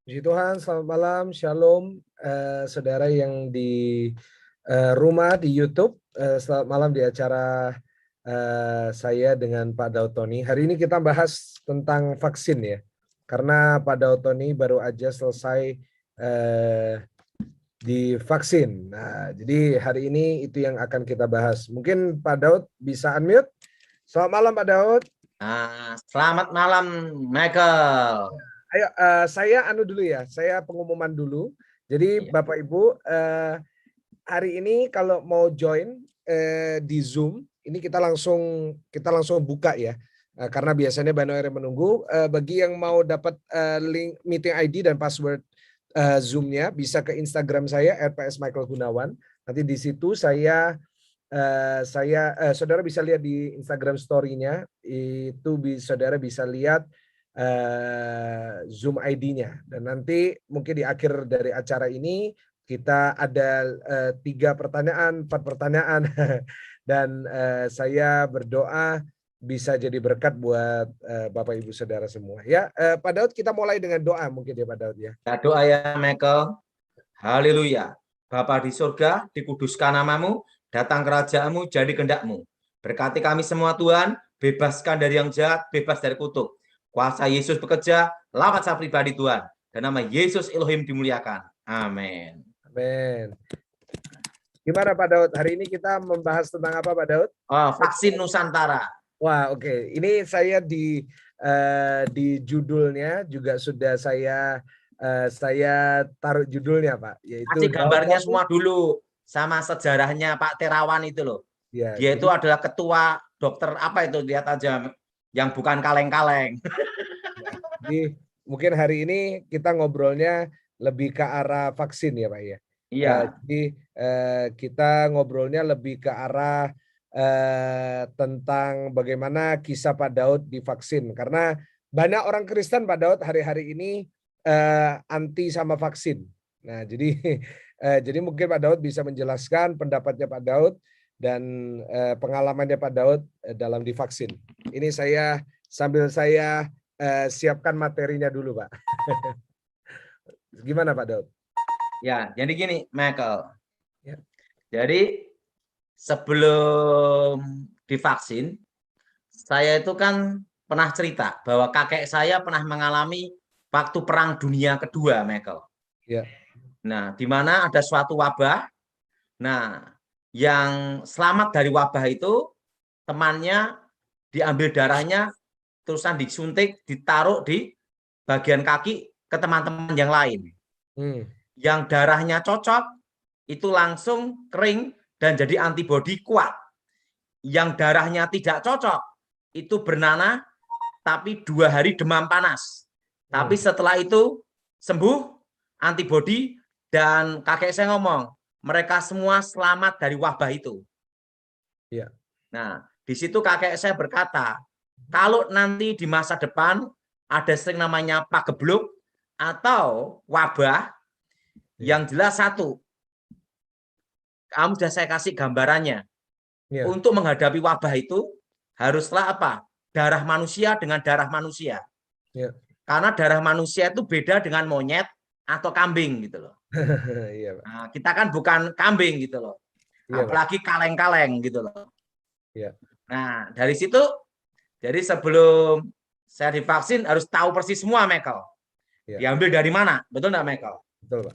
Puji Tuhan, selamat malam, Shalom, saudara yang di rumah di YouTube. Selamat malam di acara saya dengan Pak Daud Tony. Hari ini kita bahas tentang vaksin ya, karena Pak Daud Tony baru aja selesai divaksin. Nah, jadi hari ini itu yang akan kita bahas. Mungkin Pak Daud bisa unmute. Selamat malam Pak Daud. Selamat malam, Michael. Ayo, saya dulu ya, saya pengumuman dulu. Jadi Bapak Ibu, hari ini kalau mau join di Zoom, ini kita langsung buka ya, karena biasanya banyak yang menunggu. Bagi yang mau dapat link meeting ID dan password Zoom-nya, bisa ke Instagram saya @psmichaelgunawan. Nanti di situ saudara bisa lihat di Instagram story-nya, itu saudara bisa lihat Zoom ID-nya. Dan nanti mungkin di akhir dari acara ini kita ada 3 pertanyaan, 4 pertanyaan, dan saya berdoa bisa jadi berkat buat Bapak Ibu Saudara semua. Ya, Pak Daud, kita mulai dengan doa mungkin ya Pak Daud ya. Doa ya, Michael. Haleluya. Bapa di surga, dikuduskan namamu, datang kerajaanmu, jadi kehendak-mu. Berkati kami semua Tuhan, bebaskan dari yang jahat, bebas dari kutuk. Kuasa Yesus bekerja, lawat saya pribadi Tuhan. Dan nama Yesus Elohim dimuliakan. Amin. Amin. Gimana Pak Daud? Hari ini kita membahas tentang apa Pak Daud? Vaksin Nusantara. Wah, oke. Ini saya di judulnya juga sudah saya taruh judulnya Pak, yaitu kasih gambarnya semua dulu sama sejarahnya Pak Terawan itu loh. Ya, dia itu adalah ketua dokter apa itu, lihat aja yang bukan kaleng-kaleng. Jadi mungkin hari ini kita ngobrolnya lebih ke arah vaksin ya Pak ya. Iya. Jadi kita ngobrolnya lebih ke arah tentang bagaimana kisah Pak Daud divaksin, karena banyak orang Kristen Pak Daud hari-hari ini anti sama vaksin. Nah, jadi jadi mungkin Pak Daud bisa menjelaskan pendapatnya Pak Daud dan pengalamannya Pak Daud dalam divaksin. Ini saya sambil saya siapkan materinya dulu, Pak. Gimana Pak Daud? Ya, jadi gini, Michael. Ya. Jadi sebelum divaksin, saya itu kan pernah cerita bahwa kakek saya pernah mengalami waktu Perang Dunia Kedua, Michael. Ya. Nah, di mana ada suatu wabah. Nah, yang selamat dari wabah itu temannya diambil darahnya, terusan disuntik, ditaruh di bagian kaki ke teman-teman yang lain. Yang darahnya cocok itu langsung kering dan jadi antibodi kuat. Yang darahnya tidak cocok itu bernanah tapi 2 hari demam panas. Tapi setelah itu sembuh, antibodi, dan kakek saya ngomong, mereka semua selamat dari wabah itu. Ya. Nah, di situ kakek saya berkata, kalau nanti di masa depan ada sering namanya pagebluk atau wabah, yang jelas satu, kamu sudah saya kasih gambarannya. Untuk menghadapi wabah itu haruslah apa? Darah manusia dengan darah manusia. Karena darah manusia itu beda dengan monyet atau kambing gitu loh. Nah, kita kan bukan kambing gitu loh. Apalagi kaleng-kaleng gitu loh. Nah, dari situ, jadi sebelum saya divaksin harus tahu persis semua, Michael. Diambil dari mana? Betul nggak, Michael? Betul, Pak.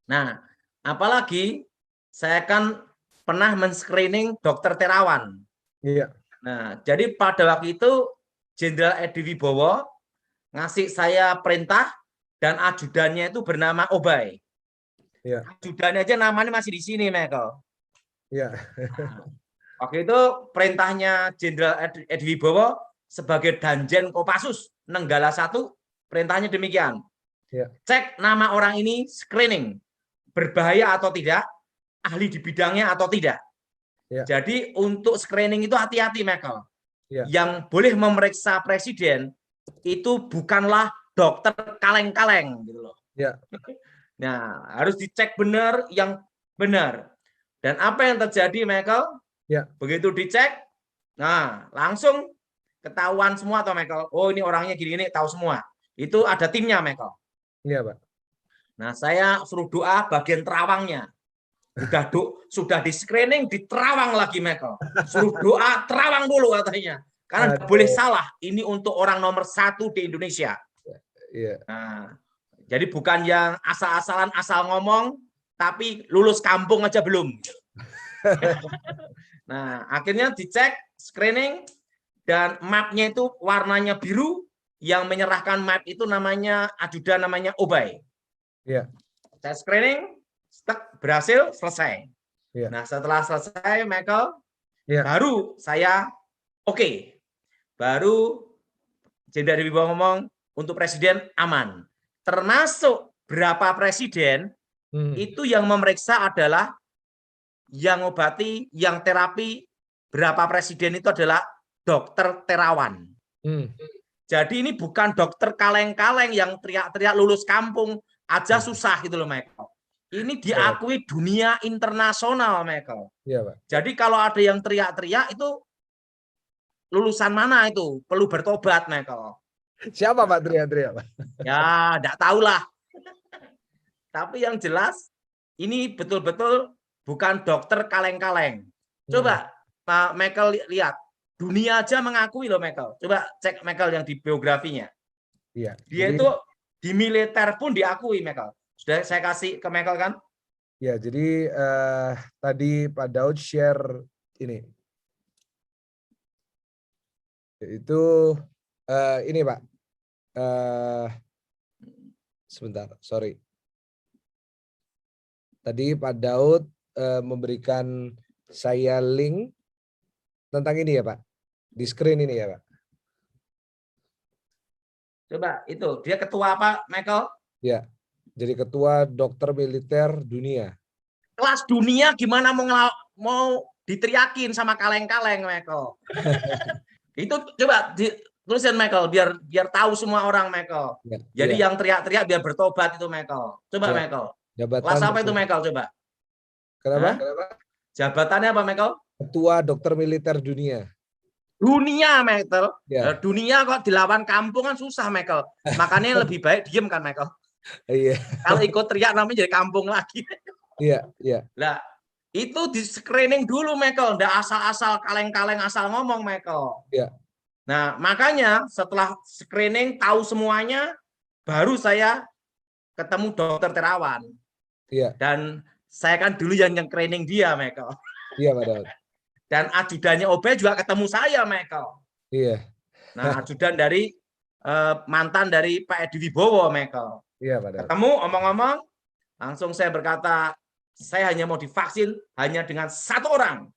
Nah, apalagi saya kan pernah men-screening dokter Terawan. Nah, jadi pada waktu itu Jenderal Edi Wibowo ngasih saya perintah dan ajudannya itu bernama Obay. Ajudannya aja namanya masih di sini, Michael. Nah, waktu itu perintahnya Jenderal Edi Wibowo sebagai Danjen Kopassus Nenggala 1, perintahnya demikian. Cek nama orang ini, screening, berbahaya atau tidak, ahli di bidangnya atau tidak. Jadi untuk screening itu hati-hati, Michael. Yang boleh memeriksa presiden itu bukanlah dokter kaleng-kaleng gitu loh. Nah, harus dicek benar yang benar. Dan apa yang terjadi, Michael? Begitu dicek, nah langsung ketahuan semua, atau Michael, oh ini orangnya gini, tahu semua. Itu ada timnya, Michael. Iya, Pak. Nah, saya suruh doa bagian terawangnya. Sudah di screening, di terawang lagi, Michael. Suruh doa terawang dulu katanya. Karena nggak boleh salah. Ini untuk orang nomor 1 di Indonesia. Iya. Nah, jadi bukan yang asal-asalan asal ngomong, tapi lulus kampung aja belum. Nah, akhirnya dicek screening dan mapnya itu warnanya biru. Yang menyerahkan map itu namanya ajudan, namanya Obay. Iya. Saya screening, berhasil, selesai. Ya. Nah, setelah selesai, Michael, baru saya oke. Baru Jenderal Edi Wibowo ngomong, untuk presiden aman. Termasuk berapa presiden, itu yang memeriksa adalah yang obati, yang terapi, berapa presiden itu adalah dokter Terawan. Jadi ini bukan dokter kaleng-kaleng yang teriak-teriak lulus kampung aja susah gitu loh, Michael. Ini diakui dunia internasional, Michael. Iya, Pak. Jadi kalau ada yang teriak-teriak itu lulusan mana itu? Perlu bertobat, Michael. Siapa Pak teriak-teriak, Pak? Ya, enggak tahulah. Tapi yang jelas ini betul-betul bukan dokter kaleng-kaleng. Coba Pak Michael lihat, dunia aja mengakui loh, Michael. Coba cek Michael yang di biografinya. Iya. Dia itu di militer pun diakui, Michael. Sudah saya kasih ke Michael kan? Ya, jadi tadi Pak Daud share ini. Itu ini Pak. Sebentar, sorry. Tadi Pak Daud memberikan saya link tentang ini ya Pak. Di screen ini ya Pak. Coba itu, dia ketua apa, Michael? Ya, jadi ketua dokter militer dunia. Kelas dunia gimana mau diteriakin sama kaleng-kaleng, Michael? Itu coba tulisin, Michael, biar tahu semua orang, Michael. Ya, jadi yang teriak-teriak biar bertobat itu, Michael. Coba ya. Michael. Jabatan kelas apa itu, Michael? Coba. Kenapa? Jabatannya apa, Michael? Ketua dokter militer dunia. Dunia, Michael. Ya. Dunia kok dilawan kampung kan susah, Michael. Makanya lebih baik diem kan, Michael. Iya. Kalau ikut teriak namanya jadi kampung lagi. Iya, iya. Nah, itu di screening dulu, Michael. Nggak asal-asal kaleng-kaleng asal ngomong, Michael. Iya. Nah, makanya setelah screening tahu semuanya, baru saya ketemu dokter Terawan. Iya. Dan saya kan dulu yang screening dia, Michael. Iya, Pak Daud. Dan ajudannya Obey juga ketemu saya, Michael. Iya. Nah, ajudan dari mantan dari Pak Edi Wibowo, Michael. Iya, Pak Daud. Ketemu, omong-omong, langsung saya berkata, saya hanya mau divaksin hanya dengan satu orang.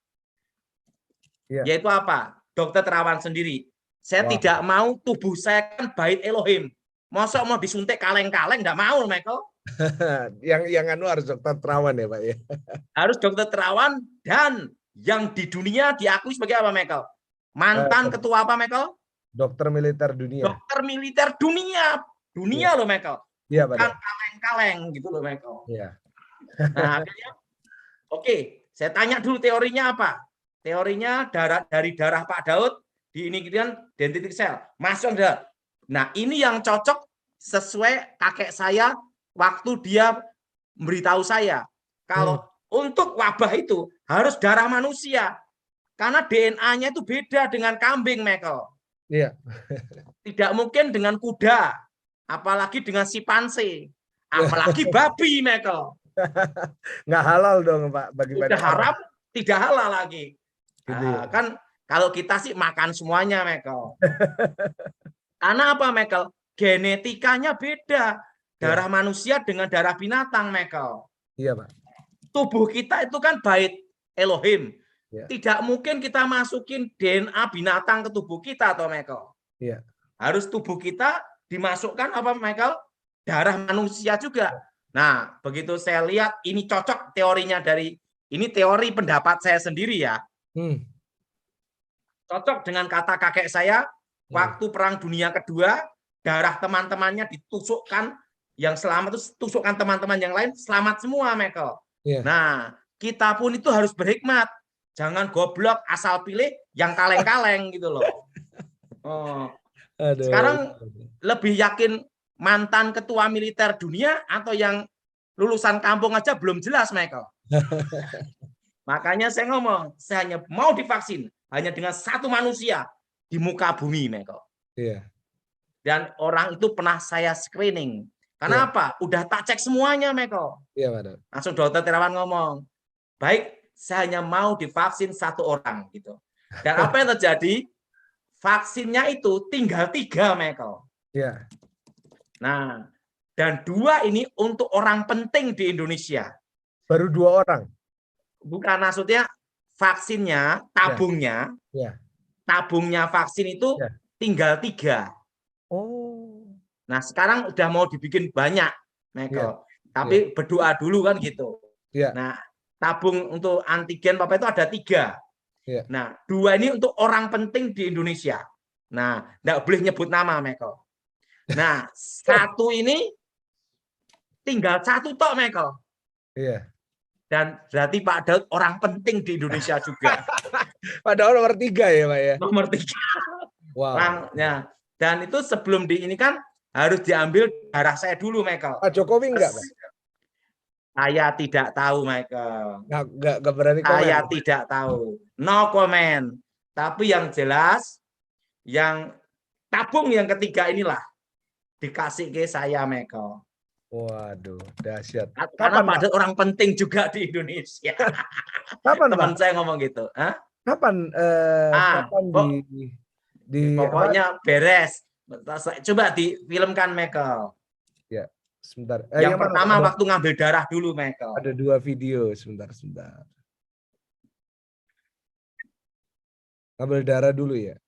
Iya. Yaitu apa? Dokter Terawan sendiri. Saya tidak mau, tubuh saya kan bait Elohim. Masa mau disuntik kaleng-kaleng, enggak mau, Michael. yang anu harus dokter Terawan ya, Pak ya. Harus dokter Terawan, dan yang di dunia diakui sebagai apa, Michael? Mantan ketua apa, Michael? Dokter militer dunia. Dokter militer dunia. Dunia loh, Michael. Iya, bukan kaleng-kaleng gitu loh, Michael. Iya. Nah, akhirnya oke, saya tanya dulu teorinya apa? Teorinya dari darah Pak Daud di ini kan dendritic cell masuk darah. Nah, ini yang cocok sesuai kakek saya waktu dia memberitahu saya kalau untuk wabah itu harus darah manusia karena DNA-nya itu beda dengan kambing, Michael. Iya. Tidak mungkin dengan kuda, apalagi dengan simpanse, apalagi babi, Michael. Nggak halal dong, Pak, bagi udah haram, tidak halal lagi. Gitu ya? Kan kalau kita sih makan semuanya, Michael. Karena apa, Michael? Genetikanya beda. Darah manusia dengan darah binatang, Michael. Iya, Pak. Tubuh kita itu kan bait Elohim. Ya. Tidak mungkin kita masukin DNA binatang ke tubuh kita, atau Michael. Iya. Harus tubuh kita dimasukkan apa, Michael? Darah manusia juga. Nah, begitu saya lihat ini cocok teorinya dari ini teori pendapat saya sendiri ya. Cocok dengan kata kakek saya waktu Perang Dunia Kedua, darah teman-temannya ditusukkan, yang selamat itu tusukkan teman-teman yang lain selamat semua, Michael. Yeah. Nah, kita pun itu harus berhikmat. Jangan goblok asal pilih yang kaleng-kaleng gitu loh. Sekarang lebih yakin, mantan ketua militer dunia atau yang lulusan kampung aja belum jelas, Michael. Makanya saya ngomong, saya hanya mau divaksin hanya dengan satu manusia di muka bumi, Michael. Iya. Dan orang itu pernah saya screening. Karena apa? Udah tak cek semuanya, Michael. Iya, Pak. Langsung dokter Terawan ngomong, baik, saya hanya mau divaksin satu orang gitu. Dan apa yang terjadi? Vaksinnya itu tinggal 3, Michael. Iya. Nah, dan 2 ini untuk orang penting di Indonesia. Baru 2 orang? Bukan, maksudnya vaksinnya, tabungnya, tabungnya vaksin itu tinggal 3. Oh. Nah, sekarang udah mau dibikin banyak, Michael. Tapi berdoa dulu kan gitu. Nah, tabung untuk antigen Bapak itu ada 3. Nah, 2 ini untuk orang penting di Indonesia. Nah, enggak boleh nyebut nama, Michael. Nah, 1 ini tinggal 1 tok, Michael. Iya. Dan berarti Pak Daud orang penting di Indonesia juga. Pak Daud nomor 3 ya, Pak ya? Nomor 3. Wow. Ya. Dan itu sebelum ini kan harus diambil darah saya dulu, Michael. Pak Jokowi enggak, Pak? Saya tidak tahu, Michael. Enggak berani komen. Saya tidak tahu. No comment. Tapi yang jelas, yang tabung yang ketiga inilah dikasih ke saya, Michael. Waduh, dahsyat. Karena pada orang penting juga di Indonesia. Kapan, teman Pak? saya ngomong gitu. Hah? Kapan pokoknya beres. Coba difilmkan, Michael. Ya, sebentar. Yang pertama waktu ngambil darah dulu, Michael. Ada 2 video, sebentar. Ngambil darah dulu ya.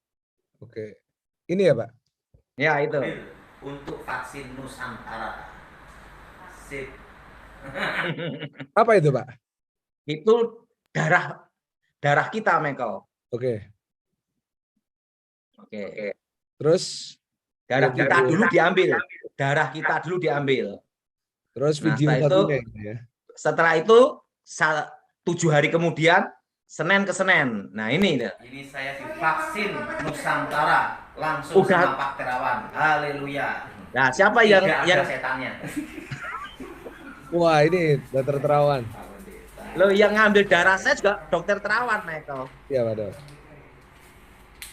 Oke. Ini ya, Pak? Ya, itu. Untuk vaksin Nusantara. Sip. Apa itu, Pak? Itu darah kita, Michael. Oke. Terus darah kita dulu diambil. Darah kita dulu diambil. Terus video satunya ya. Setelah itu 7 hari kemudian Senin ke Senin. Nah, ini saya divaksin Nusantara langsung sama Pak Terawan. Haleluya. Nah, siapa yang setannya? Wah, ini Dokter Terawan. Loh, yang ngambil darah saya juga Dokter Terawan, Michael. Iya, Pak Dok.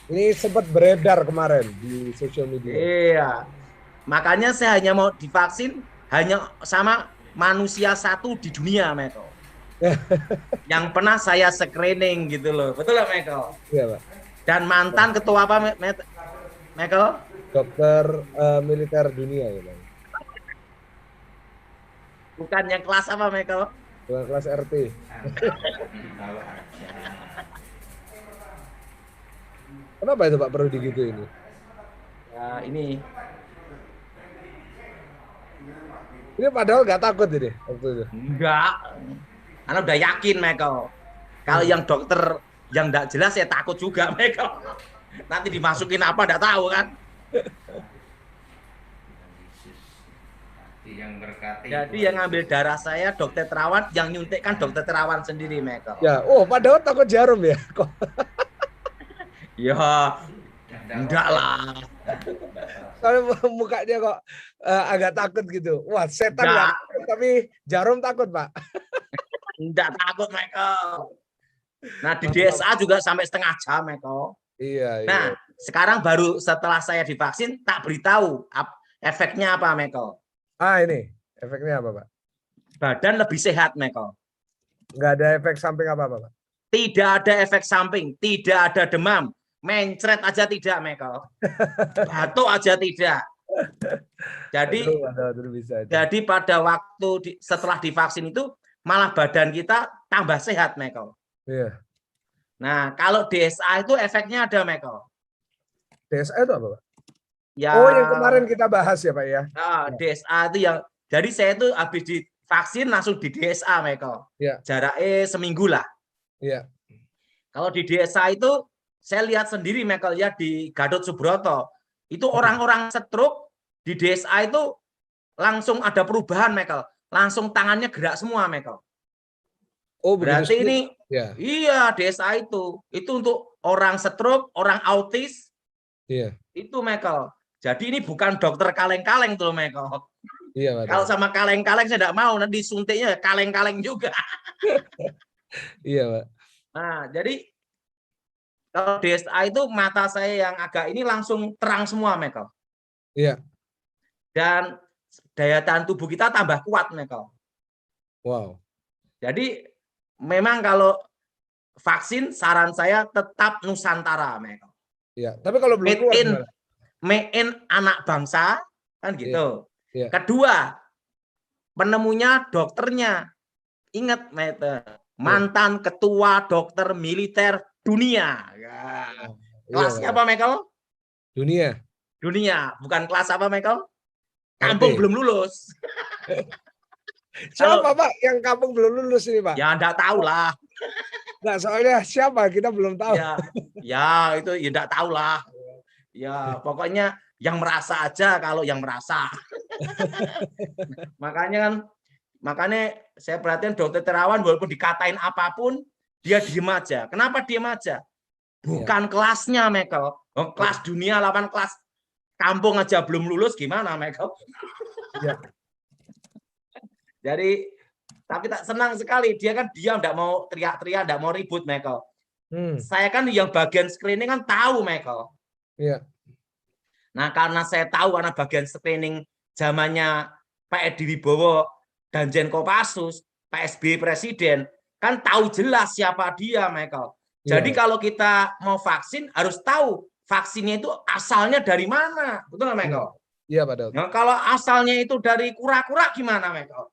Ini sempat beredar kemarin di sosial media. Iya. Makanya saya hanya mau divaksin hanya sama manusia 1 di dunia, Michael. Yang pernah saya screening gitu loh. Betul lah, Michael? Iya, Pak. Dan mantan ketua apa, Michael? Dokter militer dunia ya, Pak. Bukan yang kelas apa, Michael? Bukan kelas RT. Kenapa itu, Pak, perlu digitu ini? Ya, ini. Ini padahal nggak takut ini waktu itu. Enggak. Karena udah yakin, Michael. Kalau yang dokter yang enggak jelas ya takut juga, Michael. Nanti dimasukin apa enggak tahu kan? Jadi yang ngambil darah saya Dokter Terawan, yang nyuntikkan Dokter Terawan sendiri, Michael. Ya, Pak Daud takut jarum ya? Kok? Ya, enggak lah. Kalau mukanya kok agak takut gitu. Wah, setan enggak, tapi jarum takut, Pak. Enggak takut, Michael. Nah, di DSA juga sampai setengah jam, Michael. Iya. Nah, sekarang baru setelah saya divaksin, tak beritahu efeknya apa, Michael. Ini efeknya apa, Pak? Badan lebih sehat, Michael. Nggak ada efek samping apa-apa, Pak? Tidak ada efek samping, tidak ada demam, mencret aja tidak, Michael. Batuk aja tidak. Jadi pada waktu setelah divaksin itu malah badan kita tambah sehat, Michael. Iya. Nah, kalau DSA itu efeknya ada, Michael. DSA itu apa, Pak? Ya, yang kemarin kita bahas ya, Pak ya. Nah, DSA itu yang jadi saya itu habis divaksin langsung di DSA, Michael. Ya. Jaraknya seminggu lah. Iya. Kalau di DSA itu saya lihat sendiri, Michael, ya di Gatot Subroto. Itu orang-orang stroke di DSA itu langsung ada perubahan, Michael. Langsung tangannya gerak semua, Michael. Oh, berarti ini ya. Iya, DSA itu untuk orang stroke, orang autis. Iya. Itu, Michael. Jadi ini bukan dokter kaleng-kaleng tuh, Michael. Iya, Pak. Kalau sama kaleng-kaleng saya tidak mau, nanti suntiknya kaleng-kaleng juga. Iya, Pak. Nah, jadi kalau DSA itu mata saya yang agak ini langsung terang semua, Michael. Iya. Dan daya tahan tubuh kita tambah kuat, Michael. Wow. Jadi memang kalau vaksin saran saya tetap Nusantara, Michael. Iya, tapi kalau belum keluar gimana? Made in anak bangsa, kan gitu. Iya. Kedua, penemunya dokternya. Ingat, mantan ketua dokter militer dunia. Ya. Kelasnya apa, Michael? Dunia. Dunia. Bukan kelas apa, Michael? Kampung belum lulus. Siapa, Pak, yang kampung belum lulus ini, Pak? Ya, enggak tahu lah. Nah, soalnya siapa? Kita belum tahu. Ya itu ya enggak tahu lah. Ya, pokoknya yang merasa aja kalau yang merasa. Makanya saya perhatian dokter Terawan walaupun dikatain apapun, dia diem aja. Kenapa diem aja? Bukan kelasnya, Michael. Kelas dunia lawan kelas kampung aja belum lulus, gimana, Michael? Ya. Jadi, tapi tak senang sekali. Dia kan diam, enggak mau teriak-teriak, enggak mau ribut, Michael. Saya kan yang bagian screening kan tahu, Michael. Iya. Nah, karena saya tahu karena bagian screening zamannya Pak Edi Wibowo dan Jen Kopassus, Pak SBY Presiden, kan tahu jelas siapa dia, Michael. Jadi kalau kita mau vaksin, harus tahu vaksinnya itu asalnya dari mana. Betul nggak, Michael? Iya, Pak Daud. Nah, kalau asalnya itu dari kura-kura gimana, Michael?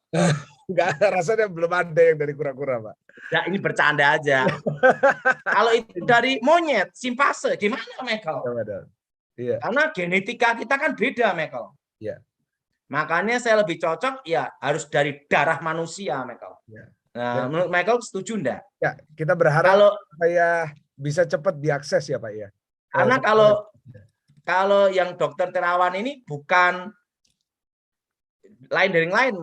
Enggak, rasanya belum ada yang dari kura-kura, Pak. Ya, ini bercanda aja. Kalau itu dari monyet, simpase, gimana, Michael? Iya. Karena genetika kita kan beda, Michael. Iya. Makanya saya lebih cocok ya harus dari darah manusia, Michael. Ya. Nah, menurut Michael setuju enggak? Ya, kita berharap supaya bisa cepat diakses ya, Pak ya. Karena kalau yang dokter Terawan ini bukan lain dari yang lain,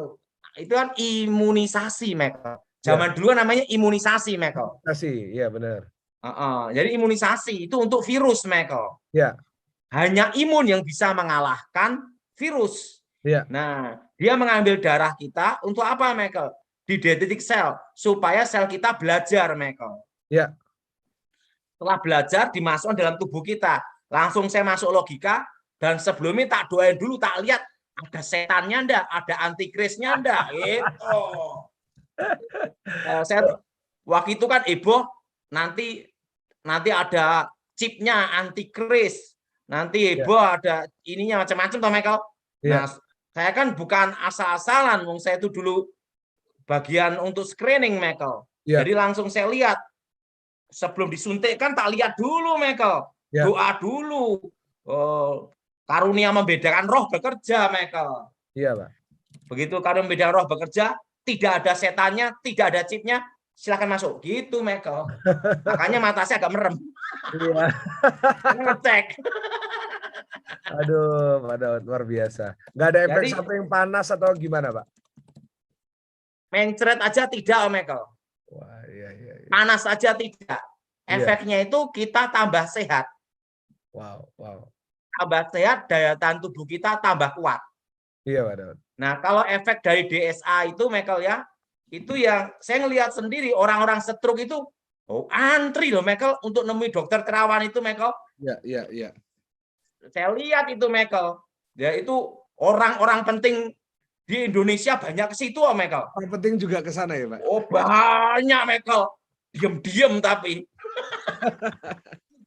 itu kan imunisasi, Michael. Zaman dulu namanya imunisasi, Michael. Imunisasi, iya benar. Jadi imunisasi itu untuk virus, Michael. Ya. Hanya imun yang bisa mengalahkan virus. Ya. Nah, dia mengambil darah kita untuk apa, Michael? Di dendritic sel, supaya sel kita belajar, Michael. Ya. Setelah belajar, dimasukkan dalam tubuh kita. Langsung saya masuk logika, dan sebelumnya tak doain dulu, tak lihat ada setannya enggak, ada antikrisnya enggak, gitu. Waktu itu kan heboh, nanti ada chipnya antikris, nanti heboh ada ininya macam-macam, toh Michael. Nah, saya kan bukan asal-asalan, saya itu dulu bagian untuk screening, Michael. Jadi langsung saya lihat, sebelum disuntikkan tak lihat dulu, Michael. Doa dulu. Karunia membedakan roh bekerja, Michael. Iya, Pak. Begitu karunia membedakan roh bekerja, tidak ada setannya, tidak ada chipnya, silakan masuk. Gitu, Michael. Makanya mata saya agak merem. Iya. Ngecek. Aduh, Pak Daud, luar biasa. Nggak ada efek samping panas atau gimana, Pak? Mencret aja tidak, Michael. Wah, iya. Panas aja tidak. Efeknya itu kita tambah sehat. Wow. Tambah sehat, daya tahan tubuh kita tambah kuat. Iya, Pak Daud. Nah, kalau efek dari DSA itu, Michael ya, itu yang saya ngelihat sendiri orang-orang stroke itu, antri loh, Michael, untuk nemui dokter Terawan itu, Michael. Iya. Saya lihat itu, Michael. Ya, itu orang-orang penting di Indonesia banyak ke situ, Michael. Orang penting juga ke sana ya, Pak? Oh, banyak, Michael. Diam-diam tapi.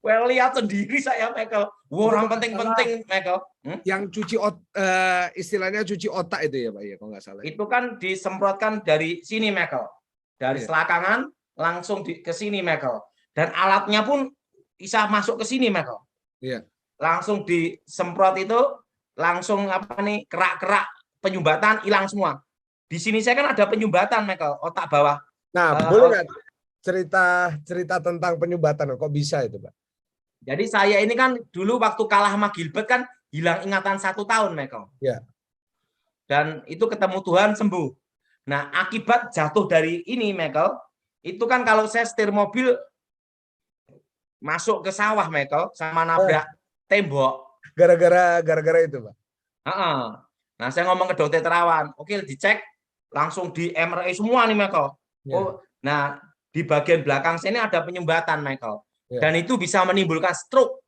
Lihat sendiri saya, Michael. Orang penting-penting, Michael. Yang cuci istilahnya cuci otak itu ya, Pak ya, kalau nggak salah. Itu kan disemprotkan dari sini, Michael. Dari selakangan langsung ke sini, Michael. Dan alatnya pun bisa masuk ke sini, Michael. Iya. Langsung disemprot itu, langsung kerak-kerak penyumbatan hilang semua. Di sini saya kan ada penyumbatan, Michael, otak bawah. Nah, boleh nggak cerita tentang penyumbatan? Kok bisa itu, Pak? Jadi saya ini kan dulu waktu kalah sama Gilbert kan hilang ingatan 1 tahun, Michael. Ya. Dan itu ketemu Tuhan sembuh. Nah, akibat jatuh dari ini, Michael, itu kan kalau saya setir mobil masuk ke sawah, Michael, sama nabrak tembok. Gara-gara itu, Pak. Nah, saya ngomong ke dokter Terawan, oke dicek, langsung di MRI semua nih, Michael. Oh, nah di bagian belakang sini ada penyumbatan, Michael. Dan itu bisa menimbulkan stroke.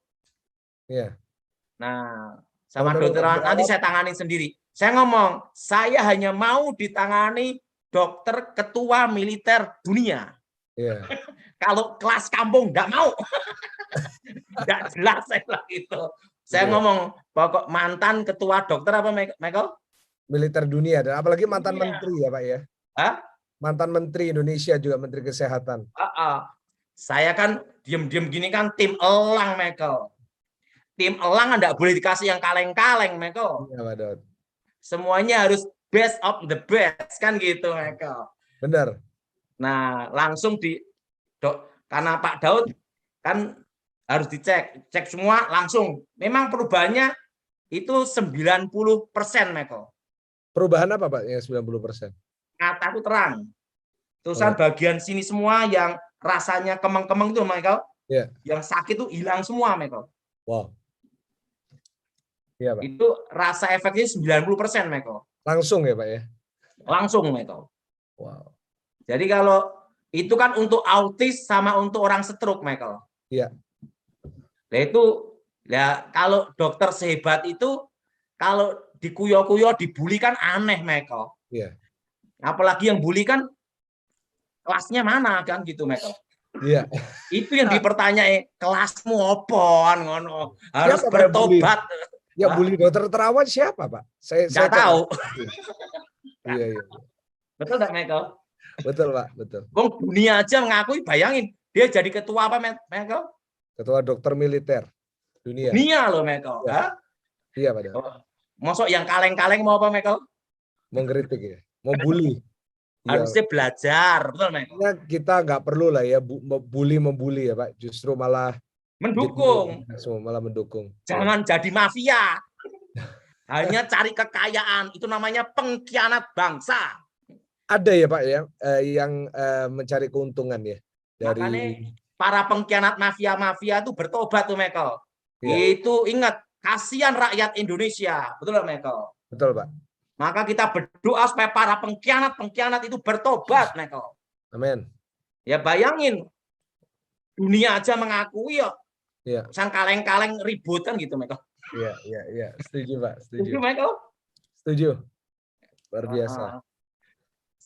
Nah, sama dokter Terawan, nanti saya tangani sendiri. Saya ngomong, saya hanya mau ditangani dokter ketua militer dunia. Kalau kelas kampung nggak mau. Nggak jelas saya bilang gitu. Saya ngomong, pokok mantan ketua dokter apa, Michael? Militer dunia, dan apalagi mantan menteri ya, Pak ya? Mantan menteri Indonesia juga, menteri kesehatan. Saya kan diem-diem gini kan tim elang, Michael. Tim elang nggak boleh dikasih yang kaleng-kaleng, Michael. Iya, Pak Daud. Semuanya harus best of the best, kan gitu, Michael. Benar. Nah, langsung karena Pak Daud kan harus dicek, cek semua langsung. Memang perubahannya itu 90%, Michael. Perubahan apa, Pak, yang 90%? Mataku terang. Terusan bagian sini semua yang rasanya kemeng-kemeng itu, Michael. Yang sakit itu hilang semua, Michael. Wow. Iya, Pak. Itu rasa efeknya 90%, Michael. Langsung ya, Pak ya? Langsung, Michael. Wow. Jadi kalau itu kan untuk autis sama untuk orang stroke, Michael. Iya. Nah itu, ya kalau dokter sehebat itu, kalau dikuyo-kuyo, dibully kan aneh, Michael. Iya. Apalagi yang bully kan kelasnya mana kan gitu, Michael. Iya. Itu yang dipertanyai, kelasmu apa ngono, harus bertobat. Ya, bully dokter Terawan siapa, Pak? Saya tahu. Iya. Betul enggak, Michael? Betul, Pak, betul. Wong dunia aja mengakui, bayangin dia jadi ketua apa, Michael? Ketua dokter militer dunia. Dunia loh, Michael. Iya, Pak. Masuk yang kaleng-kaleng mau apa, Michael? Mau ngeritik ya, mau bully. Harusnya belajar, betul, Michael? Ya, kita nggak perlu lah ya membuli ya, Pak. Justru malah mendukung. Malah mendukung. Jangan jadi mafia. Hanya cari kekayaan, itu namanya pengkhianat bangsa. Ada ya, Pak ya, yang mencari keuntungan ya dari. Makanya para pengkhianat mafia itu bertobat tuh, Michael. Itu ingat, kasihan rakyat Indonesia, betul nggak, Michael? Betul, Pak. Maka kita berdoa supaya para pengkhianat itu bertobat, Michael. Amin. Ya bayangin, dunia aja mengakui ya. Sang kaleng-kaleng ributan gitu, Michael. Iya. Setuju, Pak. Setuju, Michael? Setuju. Luar biasa.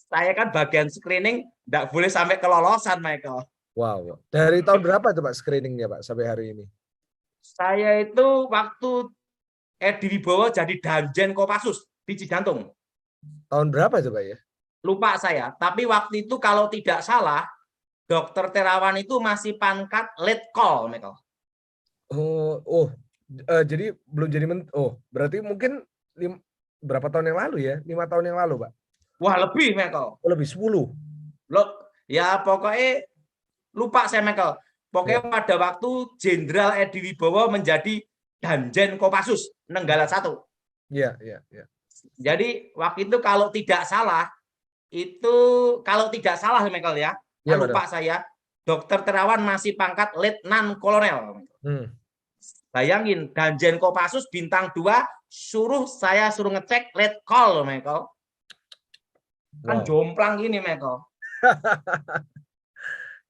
Saya kan bagian screening, nggak boleh sampai kelolosan, Michael. Wow. Dari tahun berapa itu, Pak, screeningnya, Pak, sampai hari ini? Saya itu waktu Edi Wibowo jadi Danjen Kopassus di Cijantung. Tahun berapa itu, Pak ya? Lupa saya, tapi waktu itu kalau tidak salah, Dokter Terawan itu masih pangkat letkol, Michael. Jadi belum jadi berarti mungkin berapa tahun yang lalu ya? 5 tahun yang lalu, Pak? Wah, lebih, Michael. Lebih 10. Ya pokoknya lupa saya, Michael. Pokoknya pada waktu Jenderal Edi Wibowo menjadi Danjen Kopassus Nenggala 1. Iya. Jadi waktu itu kalau tidak salah, Michael ya, lupa saya, Dokter Terawan masih pangkat Letnan Kolonel. Bayangin, Danjen Kopassus bintang 2 suruh ngecek letkol, Michael. Kan jomplang gini, Michael.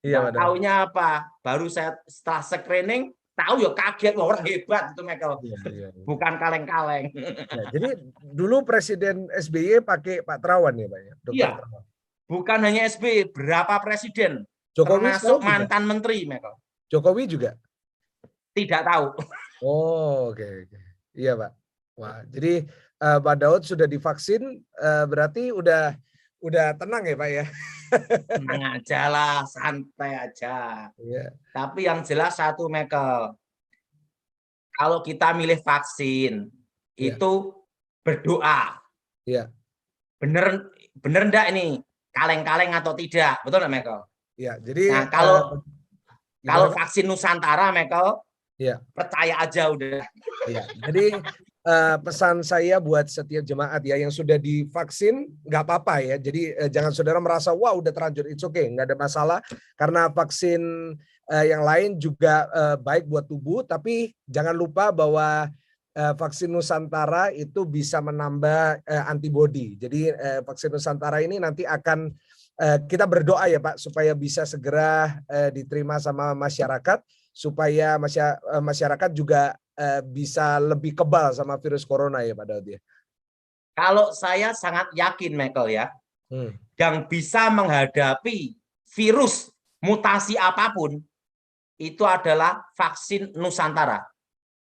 Iya, taunya apa? Baru saya setelah screening tahu ya, kaget, orang hebat itu, Michael. Iya. Bukan kaleng-kaleng. Ya, jadi dulu Presiden SBY pakai Pak Terawan ya, Pak ya? Iya. Bukan hanya SBY, berapa presiden? Jokowi termasuk mantan menteri, Michael. Jokowi juga? Tidak tahu. Oke. Iya, Pak. Wah, jadi Pak Daud sudah divaksin, berarti udah tenang ya, Pak ya? Tenang aja lah, santai aja. Iya. Tapi yang jelas satu, Michael, kalau kita milih vaksin itu berdoa. Iya. Bener enggak ini kaleng-kaleng atau tidak, betul nggak, Michael? Iya. Jadi kalau vaksin Nusantara, Michael, percaya aja udah. Iya. Jadi pesan saya buat setiap jemaat ya yang sudah divaksin, nggak apa-apa ya. Jadi jangan saudara merasa wah udah terlanjur, it's okay, nggak ada masalah karena vaksin yang lain juga baik buat tubuh. Tapi jangan lupa bahwa vaksin Nusantara itu bisa menambah antibodi. Jadi vaksin Nusantara ini nanti akan kita berdoa ya Pak supaya bisa segera diterima sama masyarakat, supaya masyarakat juga bisa lebih kebal sama virus corona ya Pak Daud ya. Kalau saya sangat yakin Michael ya, yang bisa menghadapi virus mutasi apapun itu adalah vaksin Nusantara.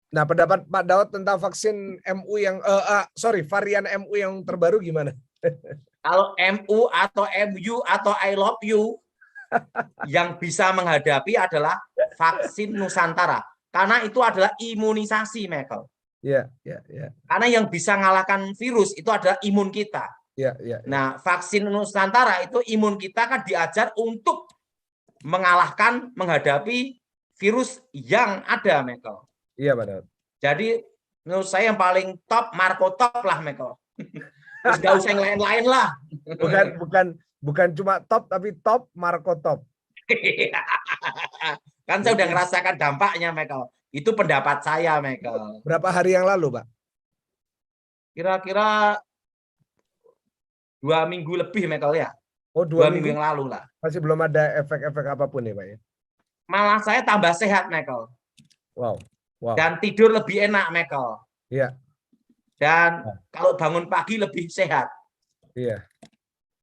Nah, pendapat Pak Daud tentang vaksin MU yang varian MU yang terbaru gimana? Kalau MU atau MU atau I love you yang bisa menghadapi adalah vaksin Nusantara. Karena itu adalah imunisasi, Michael. Iya. Karena yang bisa mengalahkan virus itu adalah imun kita. Iya. Nah, vaksin Nusantara itu imun kita kan diajar untuk menghadapi virus yang ada, Michael. Iya, Pak Daud. Jadi menurut saya yang paling top Marco top lah, Michael. Terus nggak usah yang lain-lain lah. Bukan cuma top tapi top Marco top. Kan saya udah ngerasakan dampaknya, Michael. Itu pendapat saya, Michael. Berapa hari yang lalu, Pak? Kira-kira 2 minggu lebih, Michael ya. Oh, 2 minggu yang lalu lah. Masih belum ada efek-efek apapun ya, Pak ya? Malah saya tambah sehat, Michael. Wow. Dan tidur lebih enak, Michael. Iya. Dan kalau bangun pagi lebih sehat. Iya.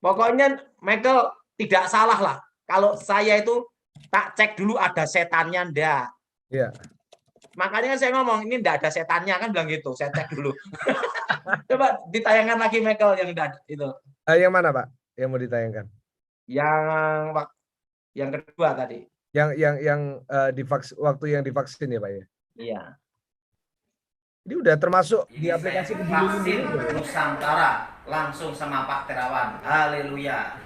Pokoknya, Michael, tidak salah lah. Kalau saya itu tak cek dulu ada setannya enggak. Iya. Makanya saya ngomong ini enggak ada setannya kan bilang gitu. Saya cek dulu. Coba ditayangkan lagi Michael yang itu. Yang mana Pak? Yang mau ditayangkan? Yang kedua tadi. Yang waktu yang divaksin ya Pak ya? Iya. Ini udah termasuk di aplikasi vaksin Nusantara langsung sama Pak Terawan. Haleluya.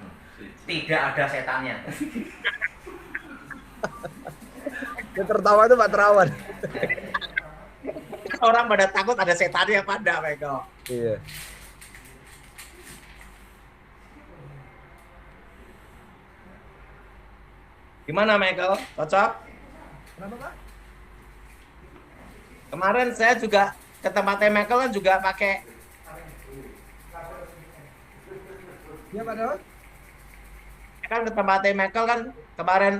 Tidak ada setannya. Yang tertawa itu Pak Terawan. Orang pada takut ada setannya pada Michael. Iya. Gimana Michael? Cocok? Kenapa Pak? Kemarin saya juga ke tempatnya Michael kan juga pakai. Iya Pak Daud? Kan ke tempatnya Michael kan kemarin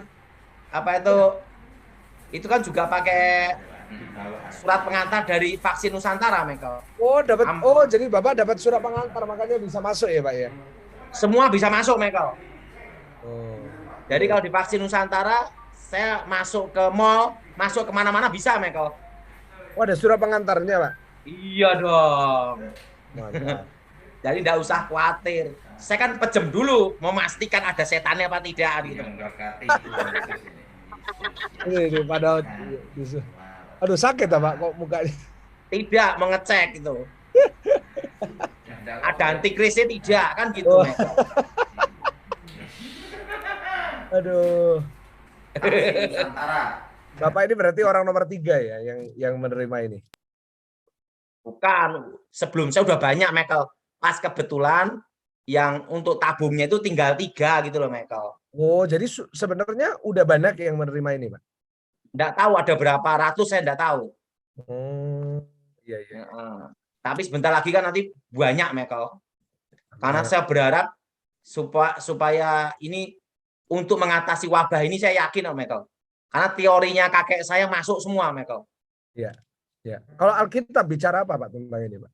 itu kan juga pakai surat pengantar dari vaksin Nusantara, Michael. Oh, jadi Bapak dapat surat pengantar makanya bisa masuk ya, Pak ya? Semua bisa masuk, Michael. Oh. Jadi kalau di vaksin Nusantara, saya masuk ke mall, masuk kemana-mana bisa, Michael. Oh, ada surat pengantarnya, Pak? Iya dong. Mantap. Jadi tidak usah khawatir. Saya kan pejem dulu, memastikan ada setannya apa tidak gitu. Ini Pak Daud. Aduh sakit Pak kok mukanya. Tidak mengecek itu. Ada antikrisnya tidak kan gitu. Oh. Aduh. Bapak ini berarti orang nomor 3 ya yang menerima ini. Bukan. Sebelum saya udah banyak Michael. Pas kebetulan yang untuk tabungnya itu tinggal 3 gitu loh Michael. Oh jadi sebenarnya udah banyak yang menerima ini Pak? Nggak tahu ada berapa ratus saya nggak tahu. Iya. Tapi sebentar lagi kan nanti banyak Michael. Karena saya berharap supaya ini untuk mengatasi wabah ini saya yakin Michael. Karena teorinya kakek saya masuk semua Michael. Iya. Kalau Alkitab bicara apa Pak tentang ini Pak?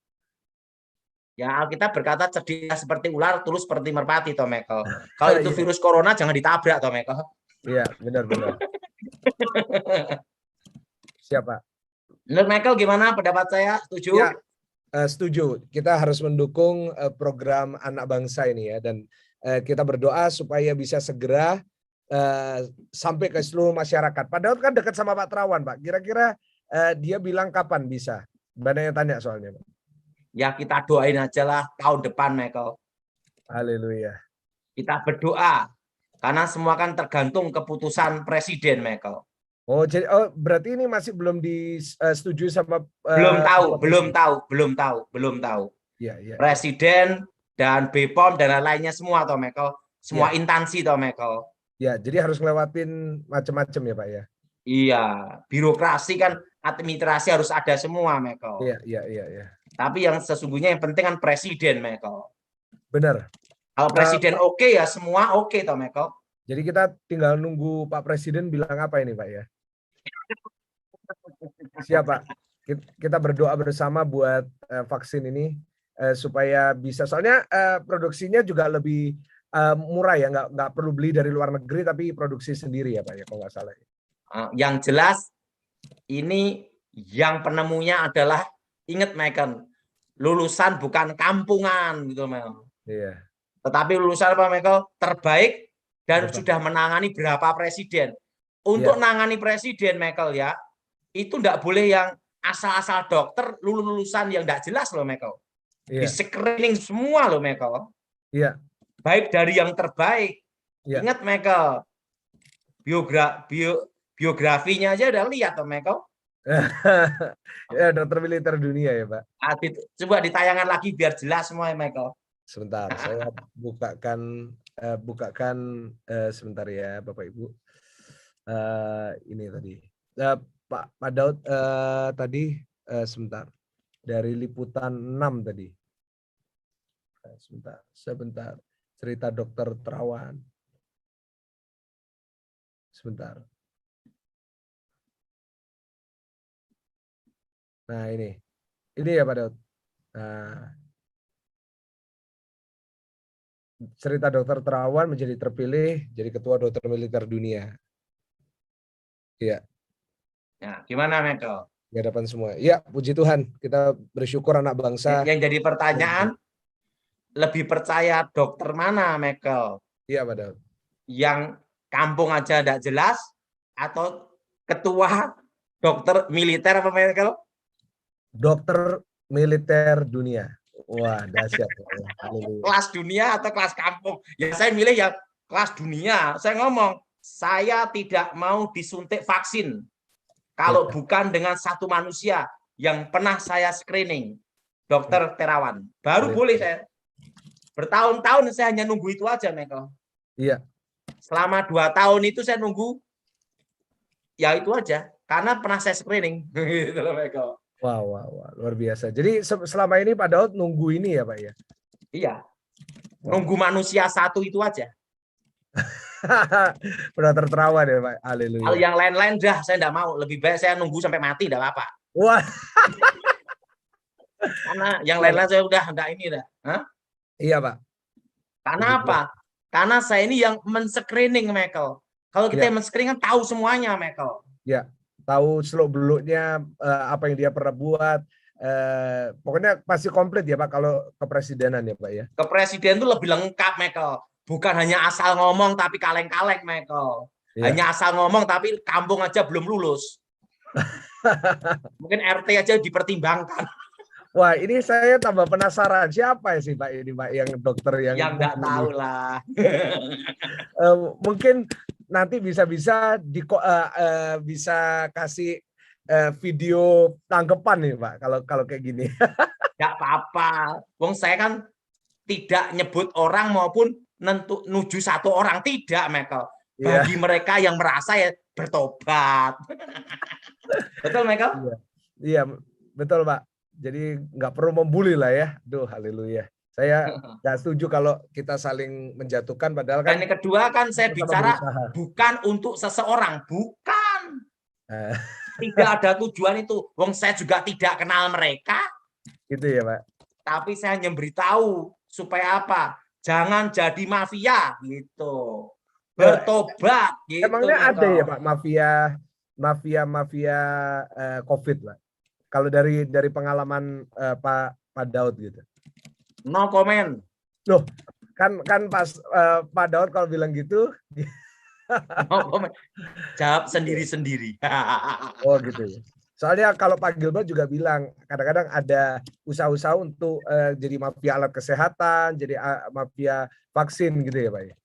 Ya Alkitab berkata cerdas seperti ular, tulus seperti merpati toh Michael. Kalau itu virus corona jangan ditabrak toh Michael. Iya, benar. Siapa? Menurut Michael gimana pendapat saya? Setuju? Ya, setuju. Kita harus mendukung program anak bangsa ini ya, dan kita berdoa supaya bisa segera sampai ke seluruh masyarakat. Padahal kan dekat sama Pak Terawan, Pak. Kira-kira dia bilang kapan bisa? Banyak yang tanya soalnya, Pak. Ya kita doain aja lah tahun depan, Michael. Haleluya. Kita berdoa. Karena semua kan tergantung keputusan presiden, Michael. Oh, jadi berarti ini masih belum disetujui sama belum tahu. Iya. Presiden dan BPOM dan lainnya semua toh, Michael. Semua instansi toh, Michael. Ya, jadi harus ngelewatin macam-macam ya, Pak ya. Iya, birokrasi kan administrasi harus ada semua, Michael. Iya. Tapi yang sesungguhnya yang penting kan presiden, Michael. Benar. Kalau presiden oke ya semua oke, toh, Michael. Jadi kita tinggal nunggu Pak Presiden bilang apa ini, Pak ya? Siap, Pak. Kita berdoa bersama buat vaksin ini supaya bisa. Soalnya produksinya juga lebih murah ya, nggak perlu beli dari luar negeri tapi produksi sendiri ya, Pak ya, kalau nggak salah. Yang jelas ini yang penemunya adalah, ingat Michael, lulusan bukan kampungan gitu, Michael. Iya. Tetapi lulusan apa, Michael? Terbaik dan sudah menangani berapa presiden. Untuk menangani presiden, Michael ya, itu enggak boleh yang asal-asal dokter, lulusan yang enggak jelas loh, Michael. Di screening semua loh, Michael. Iya. Baik dari yang terbaik. Ingat, Michael, biografinya aja udah lihat toh, Michael. Ya, dokter militer dunia ya, Pak. Coba ditayangan lagi biar jelas semua ya, Michael. Sebentar, saya bukakan sebentar ya, Bapak Ibu. Ini tadi Pak Daud tadi sebentar dari liputan 6 tadi. Sebentar. Cerita Dokter Terawan. Sebentar. Nah, ini ya Pak Daud. Cerita Dokter Terawan menjadi terpilih jadi ketua dokter militer dunia. Iya. Ya, gimana, Michael? Di hadapan semua. Ya, puji Tuhan. Kita bersyukur anak bangsa. Yang jadi pertanyaan, lebih percaya dokter mana, Michael? Iya, Pak Daud. Yang kampung aja tidak jelas atau ketua dokter militer apa, Michael? Dokter militer dunia. Wah, dahsyat. Kelas dunia atau kelas kampung? Ya saya milih yang kelas dunia. Saya ngomong, saya tidak mau disuntik vaksin kalau bukan dengan satu manusia yang pernah saya screening, Dokter Terawan. Baru boleh saya. Bertahun-tahun saya hanya nunggu itu aja, Michael. Iya. Selama 2 tahun itu saya nunggu, ya itu aja. Karena pernah saya screening. Gitu loh, Michael. Wow, luar biasa. Jadi selama ini Pak Daud nunggu ini ya, Pak ya? Iya. Nunggu manusia satu itu aja. Dokter Terawan ya, Pak. Haleluya. Kalau yang lain-lain dah saya enggak mau. Lebih baik saya nunggu sampai mati, enggak apa-apa. Wah. Karena yang lain-lain saya udah enggak ini dah. Hah? Iya, Pak. Karena apa? Karena saya ini yang men-screening, Michael. Kalau kita yang men-screening kan tahu semuanya, Michael. Ya, tahu seluk-beluknya apa yang dia pernah buat. Pokoknya pasti komplit ya, Pak, kalau kepresidenan ya, Pak ya. Kepresiden itu lebih lengkap, Michael. Bukan hanya asal ngomong tapi kaleng-kaleng, Michael. Hanya asal ngomong tapi kampung aja belum lulus. Mungkin RT aja dipertimbangkan. Wah, ini saya tambah penasaran siapa ya sih, Pak, ini, Pak, yang dokter yang nggak tahu lah. Mungkin nanti bisa kasih video tanggapan nih, Pak, kalau kayak gini. Nggak apa-apa. Wong saya kan tidak nyebut orang maupun nuju satu orang, tidak, Michael. Bagi mereka yang merasa ya bertobat. Betul, Michael? Iya, betul, Pak. Jadi nggak perlu membuli lah ya. Duh, haleluya. Saya nggak setuju kalau kita saling menjatuhkan. Padahal kan. Dan yang kedua kan saya bicara bukan untuk seseorang, bukan. Tidak ada tujuan itu. Wong saya juga tidak kenal mereka. Gitu ya, Pak. Tapi saya hanya beritahu supaya apa? Jangan jadi mafia gitu. Bertobat gitu. Emangnya ada ya, Pak, mafia COVID, Pak? Kalau dari pengalaman Pak Daud gitu. No comment. Loh, kan Pak Daud kalau bilang gitu. No comment. Jawab sendiri-sendiri. Oh gitu ya. Soalnya kalau Pak Gilbert juga bilang kadang-kadang ada usaha-usaha untuk jadi mafia alat kesehatan, jadi mafia vaksin gitu ya, Pak.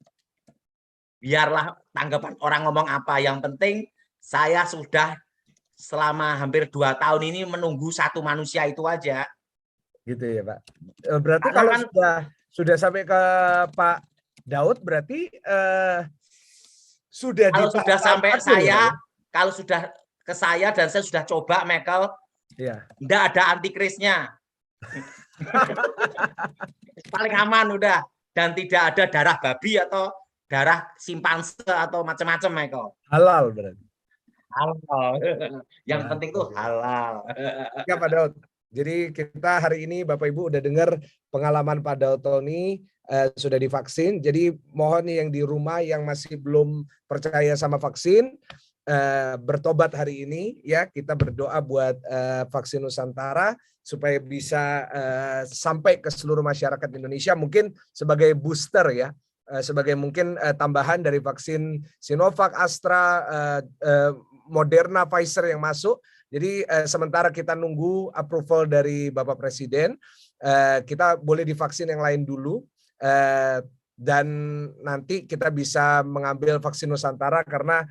Biarlah tanggapan orang ngomong apa. Yang penting saya sudah selama hampir 2 tahun ini menunggu satu manusia itu aja. Gitu ya, Pak. Berarti karena kalau sudah sampai ke Pak Daud berarti sudah kalau sudah sampai saya, kalau sudah ke saya dan saya sudah coba, Michael. Iya. Enggak ada antikrisnya. Paling aman udah, dan tidak ada darah babi atau darah simpanse atau macam-macam, Michael. Halal berarti. Halal. Yang penting tuh halal. Ya Pak Daud. Jadi kita hari ini Bapak Ibu udah dengar pengalaman Pak Daud Tony sudah divaksin. Jadi mohon nih yang di rumah yang masih belum percaya sama vaksin, bertobat hari ini ya. Kita berdoa buat vaksin Nusantara supaya bisa sampai ke seluruh masyarakat Indonesia, mungkin sebagai booster ya, sebagai mungkin tambahan dari vaksin Sinovac, Astra, Moderna, Pfizer yang masuk. Jadi sementara kita nunggu approval dari Bapak Presiden, kita boleh divaksin yang lain dulu, dan nanti kita bisa mengambil vaksin Nusantara karena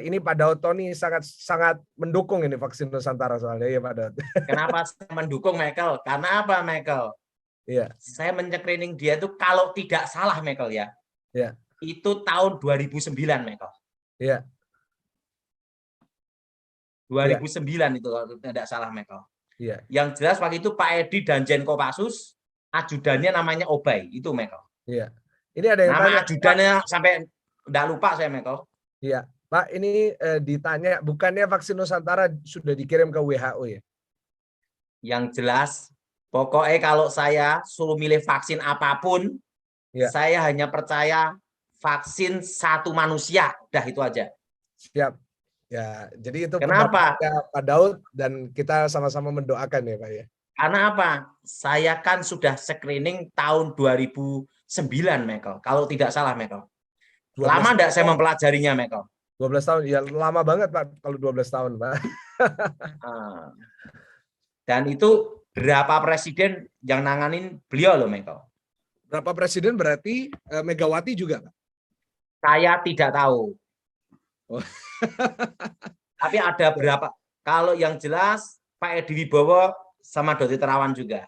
ini Pak Daud Tony sangat mendukung ini vaksin Nusantara soalnya ya Pak Daud. Kenapa saya mendukung, Michael? Karena apa, Michael? Iya. Saya mencekrining dia itu kalau tidak salah, Michael ya. Iya. Itu tahun 2009, Michael. Iya. 2009 itu kalau tidak salah, Michael. Iya. Yang jelas waktu itu Pak Edi dan Jen Kopassus, ajudannya namanya Obay, itu, Michael. Iya. Ini ada yang nama tanya, ajudannya sampai enggak lupa saya, Michael. Iya, Pak, ini ditanya, bukannya vaksin Nusantara sudah dikirim ke WHO ya? Yang jelas, pokoknya kalau saya suruh milih vaksin apapun, ya, saya hanya percaya vaksin satu manusia, udah itu aja. Siap. Ya, jadi itu kenapa? Pak Daud dan kita sama-sama mendoakan ya, Pak ya. Karena apa? Saya kan sudah screening tahun 2009, Michael. Kalau tidak salah, Michael. Lama enggak saya mempelajarinya, Michael? 12 tahun, ya lama banget Pak, kalau 12 tahun, Pak. Dan itu berapa presiden yang nanganin beliau loh, Michael? Berapa presiden berarti Megawati juga, Pak? Saya tidak tahu. Oh. Tapi ada berapa? Kalau yang jelas Pak Edi Wibowo sama Dr. Terawan juga.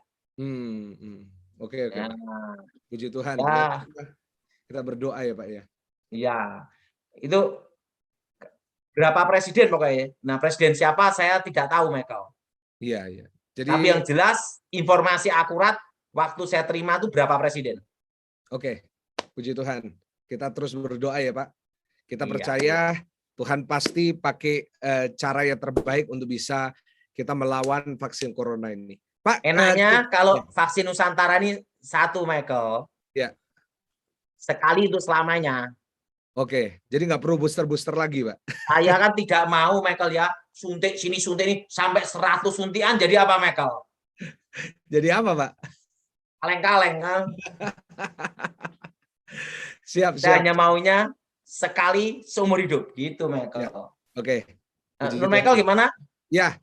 Oke. Ya. Puji Tuhan. Ya. Kita berdoa ya Pak ya. Iya. Itu berapa presiden pokoknya. Nah, presiden siapa saya tidak tahu, Michael. Iya. Jadi, tapi yang jelas informasi akurat waktu saya terima itu berapa presiden. Oke. Puji Tuhan. Kita terus berdoa ya Pak. Kita percaya Tuhan pasti pakai cara yang terbaik untuk bisa kita melawan vaksin corona ini. Pak, enaknya kalau vaksin Nusantara ini satu, Michael. Ya. Sekali itu selamanya. Oke, jadi nggak perlu booster lagi, Pak. Saya kan tidak mau, Michael ya, suntik sini suntik ini sampai 100 suntikan. Jadi apa, Michael? Jadi apa, Pak? Kaleng-kaleng kan? Siap. Saya hanya maunya sekali seumur hidup, gitu, Michael. Ya. Oke. Menurut Michael gimana? Ya,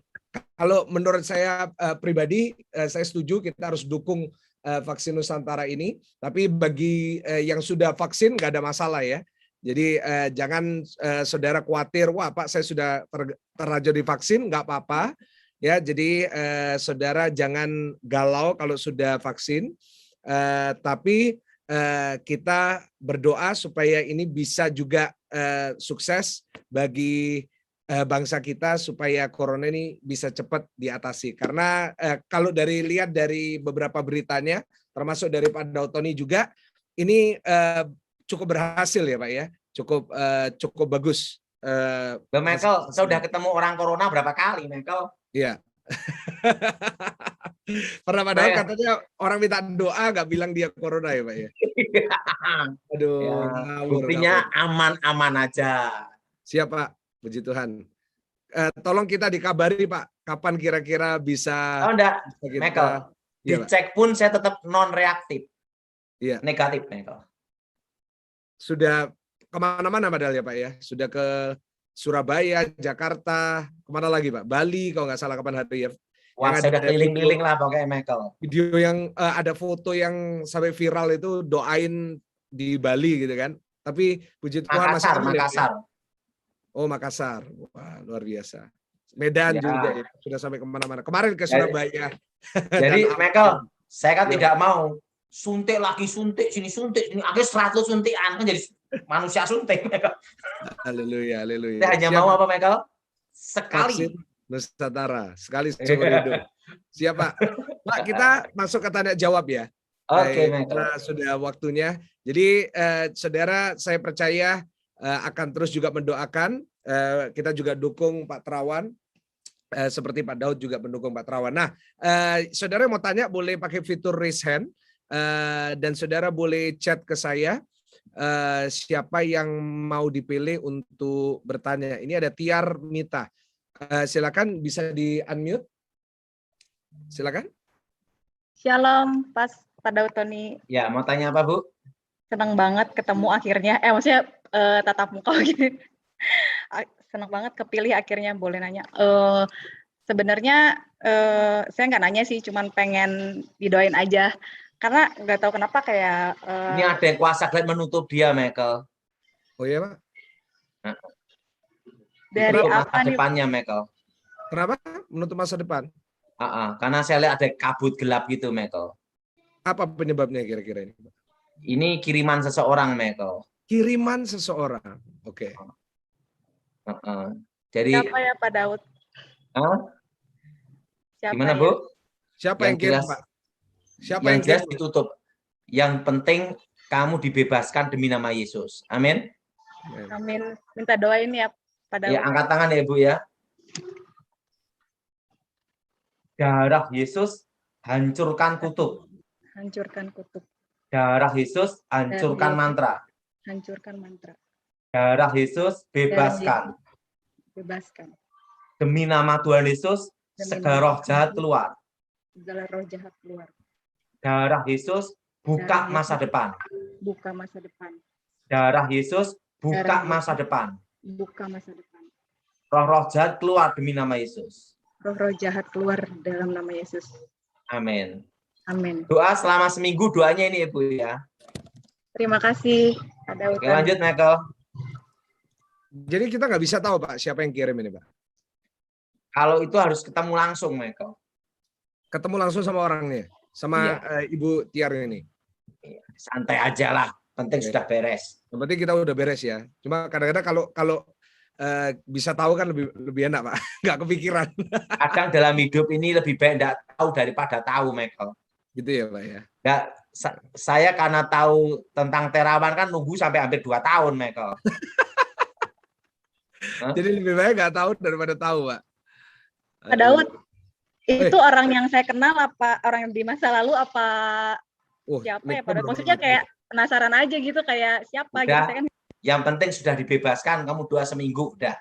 kalau menurut saya pribadi, saya setuju kita harus dukung vaksin Nusantara ini. Tapi bagi yang sudah vaksin nggak ada masalah ya. Jadi jangan saudara khawatir, wah Pak saya sudah terlanjur divaksin, nggak apa-apa. Ya, jadi saudara jangan galau kalau sudah vaksin. Tapi kita berdoa supaya ini bisa juga sukses bagi bangsa kita supaya corona ini bisa cepat diatasi. Karena kalau lihat dari beberapa beritanya, termasuk dari Pak Daud Tony juga, ini cukup berhasil ya Pak ya, cukup bagus. Michael, saya udah ketemu orang corona berapa kali, Michael? Iya. Pernah Pak Daud katanya orang minta doa nggak bilang dia corona ya Pak ya. Aduh. Ya, buktinya aman-aman aja. Siap Pak, puji Tuhan. Tolong kita dikabari Pak, kapan kira-kira bisa. Oh enggak, Michael. Dicek pun saya tetap non reaktif. Iya. Negatif, Michael. Sudah kemana-mana padahal ya Pak ya. Sudah ke Surabaya, Jakarta, kemana lagi Pak? Bali kalau nggak salah kapan hari ya. Wah, saya udah keliling-keliling lah pokoknya Michael. Video yang ada foto yang sampai viral itu doain di Bali gitu kan. Tapi puji Tuhan Makassar, masih Makassar. Ya. Oh Makassar, wah luar biasa. Medan juga ya, sudah sampai kemana-mana. Kemarin ke Surabaya. Jadi Michael, saya kan tidak mau suntik lagi suntik sini, akhirnya 100 suntikan kan jadi manusia suntik. Haleluya, haleluya. Saya hanya mau apa Michael? sekali. Vaksin Nusantara, sekali seumur hidup. Siap, Pak. Pak, kita masuk ke tanya jawab ya. Oke, karena sudah waktunya. Jadi, saudara, saya percaya akan terus juga mendoakan. Kita juga dukung Pak Terawan. Seperti Pak Daud juga mendukung Pak Terawan. Nah, saudara mau tanya boleh pakai fitur raise hand. Dan saudara boleh chat ke saya. Siapa yang mau dipilih untuk bertanya. Ini ada Tiar Mita. Silakan bisa di unmute. Silakan. Shalom, Pak Daud Tony. Ya, mau tanya apa, Bu? Senang banget ketemu akhirnya. Maksudnya tatap muka gitu. Senang banget kepilih akhirnya, boleh nanya. Sebenarnya saya nggak nanya sih, cuman pengen didoain aja. Karena nggak tahu kenapa kayak ini ada yang kuasa gelap menutup dia, Michael. Oh iya, Pak. Dari menutup apa masa nih? depannya, Michael. Kenapa menutup masa depan? Karena saya lihat ada kabut gelap gitu, Michael. Apa penyebabnya kira-kira ini? Ini kiriman seseorang, Michael. Kiriman seseorang. Oke. Jadi Siapa ya Pak Daud? Siapa gimana, ya? Bu? Siapa yang kirim, Pak? Siapa yang jelas kirim? ditutup. Yang penting kamu dibebaskan demi nama Yesus. Amin. Amin. Minta doain ya Pak Daud. Ya, angkat tangan ya, Bu ya. Darah Yesus hancurkan kutuk. Hancurkan kutuk. Darah Yesus hancurkan mantra. Hancurkan mantra. Darah Yesus bebaskan. Bebaskan. Demi nama Tuhan Yesus, segala roh jahat keluar. Segala roh jahat keluar. Darah Yesus buka masa depan. Buka masa depan. Darah Yesus buka masa depan. Buka masa depan. Roh-roh jahat keluar demi nama Yesus. Roh-roh jahat keluar dalam nama Yesus. Amin. Amin. Doa selama seminggu, doanya ini Ibu ya. Terima kasih. Ada Oke, lanjut Michael. Jadi kita nggak bisa tahu, Pak, siapa yang kirim ini, Pak? Kalau itu harus ketemu langsung, Michael. Ketemu langsung sama orangnya, sama Ibu Tiar ini. Santai aja lah, penting sudah beres. Yang penting kita udah beres ya. Cuma kadang-kadang kalau bisa tahu kan lebih enak, Pak. Nggak kepikiran. Kadang dalam hidup ini lebih baik nggak tahu daripada tahu, Michael. Gitu ya, Pak ya. Nggak, saya karena tahu tentang Terawan kan nunggu sampai hampir 2 tahun, Michael. Jadi lebih baik nggak tahu daripada tahu, Pak. Pak Daud, itu orang yang saya kenal apa orang yang di masa lalu apa siapa ya Pak Daud? Maksudnya kayak penasaran aja gitu kayak siapa udah, gitu. Saya kan... Yang penting sudah dibebaskan, kamu doa seminggu udah.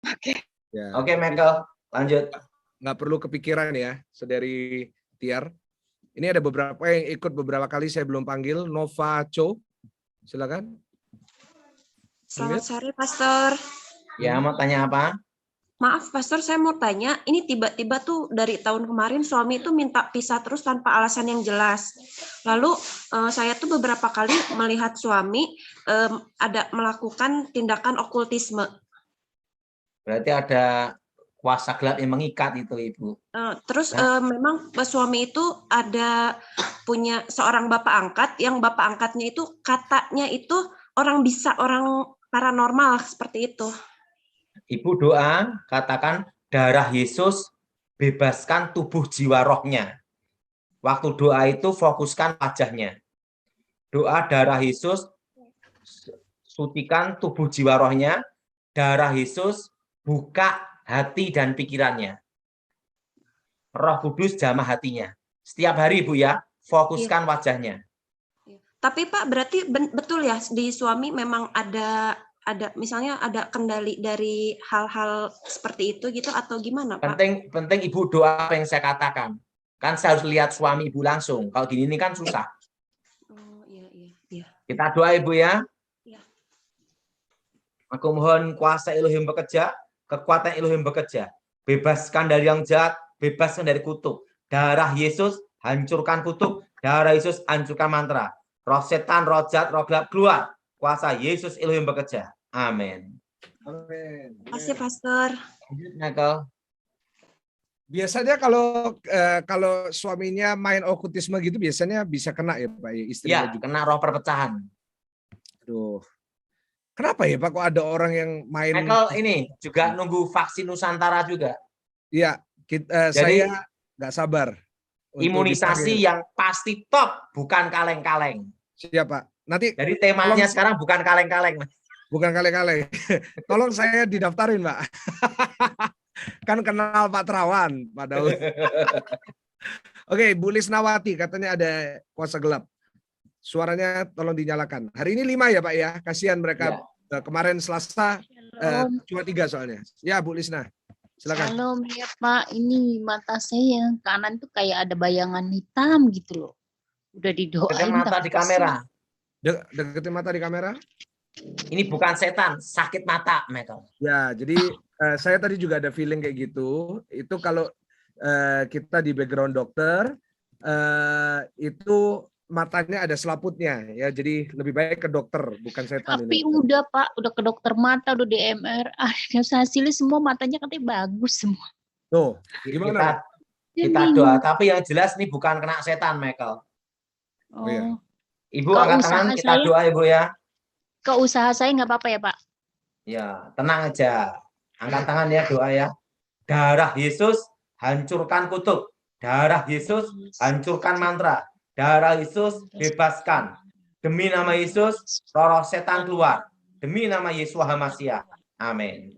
Oke. Ya. Oke, Michael, lanjut. Nggak perlu kepikiran ya, saudari Tiar. Ini ada beberapa yang ikut beberapa kali saya belum panggil. Nova Cho, silakan. Selamat sore, Pastor. Ya, mau tanya apa? Maaf, Pastor, saya mau tanya, ini tiba-tiba tuh dari tahun kemarin suami itu minta pisah terus tanpa alasan yang jelas. Lalu saya tuh beberapa kali melihat suami ada melakukan tindakan okultisme. Berarti ada kuasa gelap yang mengikat itu, Ibu. Terus memang suami itu ada punya seorang bapak angkat, yang bapak angkatnya itu katanya itu orang paranormal seperti itu. Ibu doa, katakan darah Yesus bebaskan tubuh jiwa rohnya. Waktu doa itu fokuskan wajahnya. Doa darah Yesus sutikan tubuh jiwa rohnya. Darah Yesus buka hati dan pikirannya. Roh Kudus jamah hatinya. Setiap hari Ibu ya, fokuskan wajahnya. Tapi Pak, berarti betul ya di suami memang ada misalnya ada kendali dari hal-hal seperti itu gitu atau gimana Pak? Penting Ibu doa apa yang saya katakan. Kan saya harus lihat suami Ibu langsung. Kalau gini ini kan susah. Oh iya. Kita doa Ibu ya. Iya. Aku mohon kuasa Elohim bekerja, kekuatan Elohim bekerja. Bebaskan dari yang jahat, bebaskan dari kutuk. Darah Yesus hancurkan kutuk, darah Yesus hancurkan mantra. Roh setan, roh jahat, roh gelap keluar. Kuasa Yesus Elohim bekerja. Amin. Amin. Terima kasih, Pastor. Michael. Biasanya kalau suaminya main okultisme gitu biasanya bisa kena ya Pak, istrinya Ya, juga. kena roh perpecahan. Aduh. Kenapa ya Pak kok ada orang yang main? Michael ini juga nunggu vaksin Nusantara juga. Iya, Jadi, saya nggak sabar. Imunisasi yang pasti top, bukan kaleng-kaleng. Siap Pak. Nanti. Jadi temanya sekarang bukan kaleng-kaleng. Bukan kaleng-kaleng. Tolong saya didaftarin Pak. Kan kenal Pak Terawan, Pak Daud. Oke, Bu Lisnawati katanya ada kuasa gelap. Suaranya tolong dinyalakan. Hari ini 5 ya Pak ya. Kasihan mereka ya. Kemarin Selasa cuma 3 soalnya. Ya Bu Lisna. Silakan. Shalom ya Pak. Ini mata saya yang kanan tuh kayak ada bayangan hitam gitu loh. Udah didoain. Deketin mata di kamera. Deketin mata di kamera. Ini bukan setan, sakit mata, Michael. Ya, jadi saya tadi juga ada feeling kayak gitu. Itu kalau kita di background dokter, itu matanya ada selaputnya, ya. Jadi lebih baik ke dokter, bukan setan. Tapi ini. Udah Pak, udah ke dokter mata, udah di MRI, hasilnya semua matanya katanya bagus semua. Tuh, gimana? Kita doa, tapi yang jelas nih bukan kena setan, Michael. Oh, iya. Ibu angkat tangan, kita doa Ibu ya. Ke usaha saya nggak apa-apa ya Pak? Ya, tenang aja. Angkat tangan ya, doa ya. Darah Yesus, hancurkan kutuk. Darah Yesus, hancurkan mantra. Darah Yesus, bebaskan. Demi nama Yesus, roh setan keluar. Demi nama Yesus Hamasia. Amin.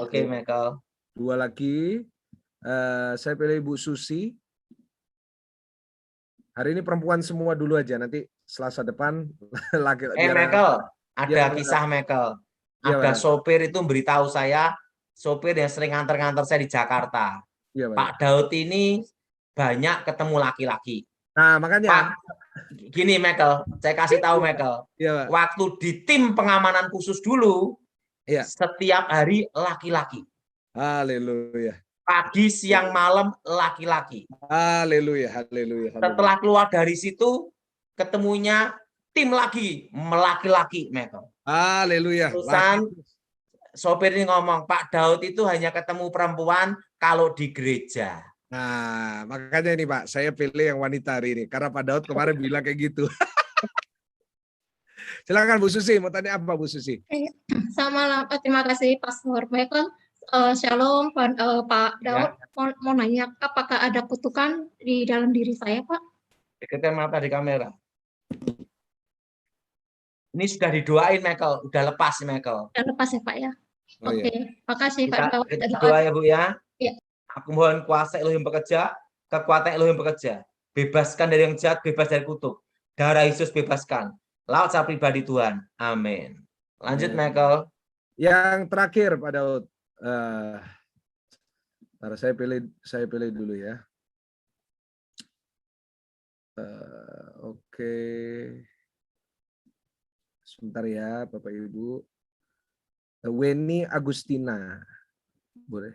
Oke, Michael. 2 lagi. Saya pilih Bu Susi. Hari ini perempuan semua dulu aja. Nanti Selasa depan laki. Michael, ada kisah Michael. Ada sopir itu memberitahu saya, sopir yang sering nganter-nganter saya di Jakarta. Ya, Pak Daud ini banyak ketemu laki-laki. Nah, makanya. Pak, gini Michael, saya kasih tahu Michael. Ya, waktu di tim pengamanan khusus dulu, ya. Setiap hari laki-laki. Haleluya. Pagi, siang, malam laki-laki. Haleluya, haleluya. Setelah keluar dari situ, ketemunya tim lagi, laki-laki Michael. Haleluya. Terusan sopir ini ngomong, Pak Daud itu hanya ketemu perempuan kalau di gereja. Nah, makanya ini Pak, saya pilih yang wanita hari ini. Karena Pak Daud kemarin bilang kayak gitu. Silakan Bu Susi, mau tanya apa Bu Susi? Selamat malam, terima kasih Pastor Michael. Shalom Pak Daud, ya. Mau nanya, apakah ada kutukan di dalam diri saya Pak? Deketin mata di kamera. Ini sudah didoain Michael, udah lepas Michael. Udah lepas ya Pak ya? Oh, Oke, iya. Makasih Pak Daud. Kita doa ya Bu ya. Ya. Aku mohon kuasa Elohim bekerja, kekuatan Elohim bekerja. Bebaskan dari yang jahat, bebas dari kutuk. Darah Yesus bebaskan. Laut saya pribadi Tuhan. Amin. Lanjut Michael. Yang terakhir Pak Daud. Saya pilih dulu ya. Oke. Sebentar ya Bapak Ibu. Weni Agustina. Boleh.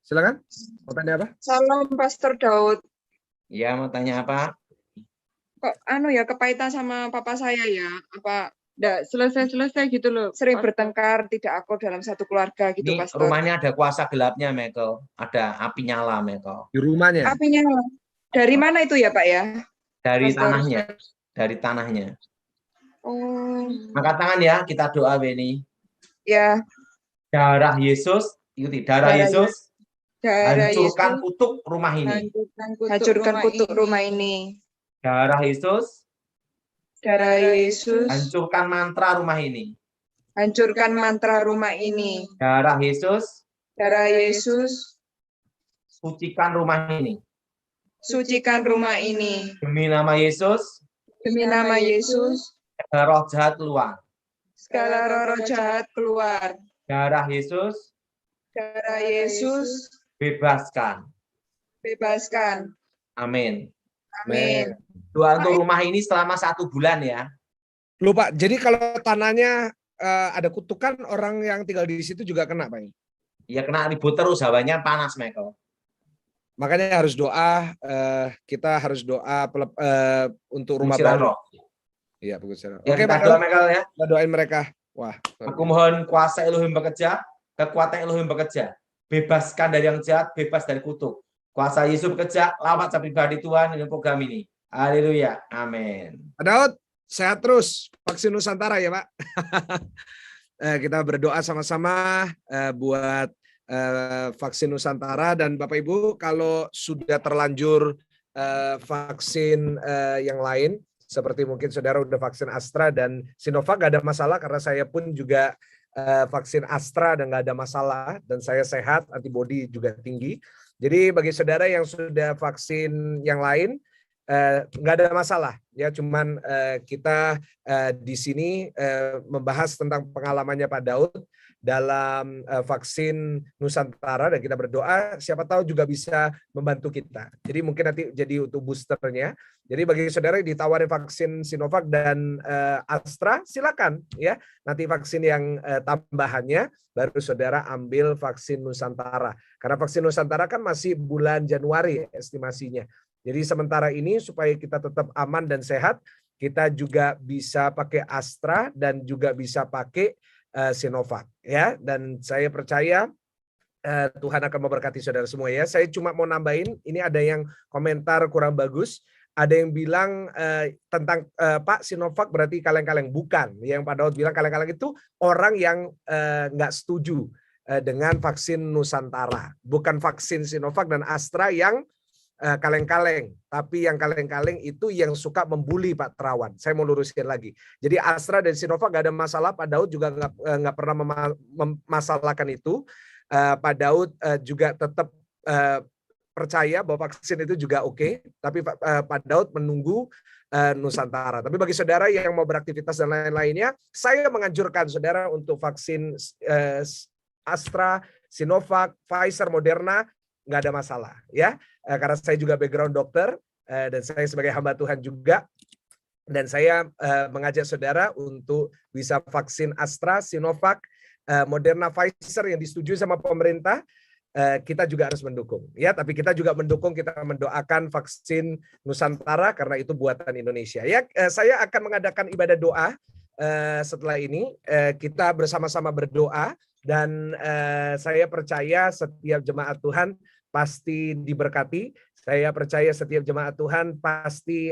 Silakan. Mau tanya apa? Salam Pastor Daud. Ya, mau tanya apa? Kok kepahitan sama papa saya ya? Apa enggak selesai-selesai gitu loh. Sering bertengkar, tidak akur dalam satu keluarga gitu, Ini Pastor. rumahnya ada kuasa gelapnya, Michael. Ada api nyala, Michael. Di rumahnya? Api nyala. Dari mana itu ya, Pak ya? Dari Pastor. tanahnya. Dari tanahnya. Oh. Angkat tangan ya, kita doa Beni. Ya. Darah Yesus, ikuti darah Yesus. Hancurkan Yesus. kutuk rumah ini. Hancurkan kutuk rumah ini. Darah Yesus. Darah Yesus. Hancurkan mantra rumah ini. Hancurkan mantra rumah ini. Darah Yesus. Darah Yesus. Sucikan rumah ini. Sucikan rumah ini. Demi nama Yesus. Demi nama Yesus. Segala roh jahat keluar. Segala roh jahat keluar. Darah Yesus. Darah Yesus. Bebaskan. Bebaskan. Amin. Amin. Doa untuk rumah ini selama 1 bulan ya. Loh Pak, jadi kalau tanahnya ada kutukan, orang yang tinggal di situ juga kena Pak? Ya kena ribut terus, hawanya panas Michael. Makanya harus doa, kita harus doa untuk rumah baru. Iya, pengusiran. Ya, oke, kita doa Michael ya. Kita doain mereka. Wah. Aku mohon kuasa Elohim bekerja, kekuatan Elohim bekerja. Bebaskan dari yang jahat, bebas dari kutuk. Kuasa Yesus bekerja, lawat saya pribadi Tuhan dengan program ini. Haleluya. Amin. Pak Daud, sehat terus, vaksin Nusantara ya Pak. Kita berdoa sama-sama buat vaksin Nusantara, dan Bapak Ibu kalau sudah terlanjur vaksin yang lain, seperti mungkin saudara udah vaksin Astra dan Sinovac, gak ada masalah karena saya pun juga vaksin Astra dan nggak ada masalah, dan saya sehat, antibodi juga tinggi. Jadi bagi saudara yang sudah vaksin yang lain nggak ada masalah ya, cuman kita di sini membahas tentang pengalamannya Pak Daud dalam vaksin Nusantara, dan kita berdoa siapa tahu juga bisa membantu kita. Jadi mungkin nanti jadi untuk boosternya. Jadi bagi saudara yang ditawarin vaksin Sinovac dan Astra, silakan ya. Nanti vaksin yang tambahannya baru saudara ambil vaksin Nusantara. Karena vaksin Nusantara kan masih bulan Januari estimasinya. Jadi sementara ini supaya kita tetap aman dan sehat, kita juga bisa pakai Astra dan juga bisa pakai Sinovac ya. Dan saya percaya Tuhan akan memberkati saudara semua ya. Saya cuma mau nambahin, ini ada yang komentar kurang bagus. Ada yang bilang tentang Pak Sinovac berarti kaleng-kaleng. Bukan, yang Pak Daud bilang kaleng-kaleng itu orang yang nggak setuju dengan vaksin Nusantara. Bukan vaksin Sinovac dan Astra yang kaleng-kaleng, tapi yang kaleng-kaleng itu yang suka membuli Pak Terawan. Saya mau luruskan lagi. Jadi Astra dan Sinovac nggak ada masalah. Pak Daud juga nggak pernah memasalahkan itu. Pak Daud juga tetap percaya bahwa vaksin itu juga oke, tapi Pak Daud menunggu Nusantara. Tapi bagi saudara yang mau beraktivitas dan lain-lainnya, saya menganjurkan saudara untuk vaksin Astra, Sinovac, Pfizer, Moderna, nggak ada masalah ya. Karena saya juga background dokter dan saya sebagai hamba Tuhan juga, dan saya mengajak saudara untuk bisa vaksin Astra, Sinovac, Moderna, Pfizer yang disetujui sama pemerintah. Kita juga harus mendukung ya, tapi kita juga mendukung, kita mendoakan vaksin Nusantara karena itu buatan Indonesia ya. Saya akan mengadakan ibadah doa setelah ini. Kita bersama-sama berdoa, dan saya percaya setiap jemaat Tuhan pasti diberkati. Saya percaya setiap jemaat Tuhan pasti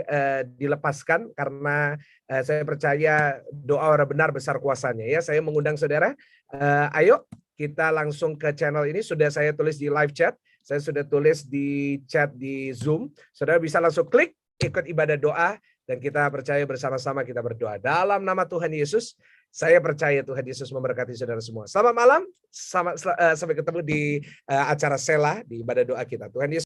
dilepaskan, karena saya percaya doa orang benar besar kuasanya ya. Saya mengundang saudara, ayo kita langsung ke channel ini. Sudah saya tulis di live chat, saya sudah tulis di chat di Zoom. Saudara bisa langsung klik ikut ibadah doa, dan kita percaya bersama-sama kita berdoa. Dalam nama Tuhan Yesus, saya percaya Tuhan Yesus memberkati saudara semua. Selamat malam, sampai ketemu di acara Sela, di ibadah doa kita. Tuhan Yesus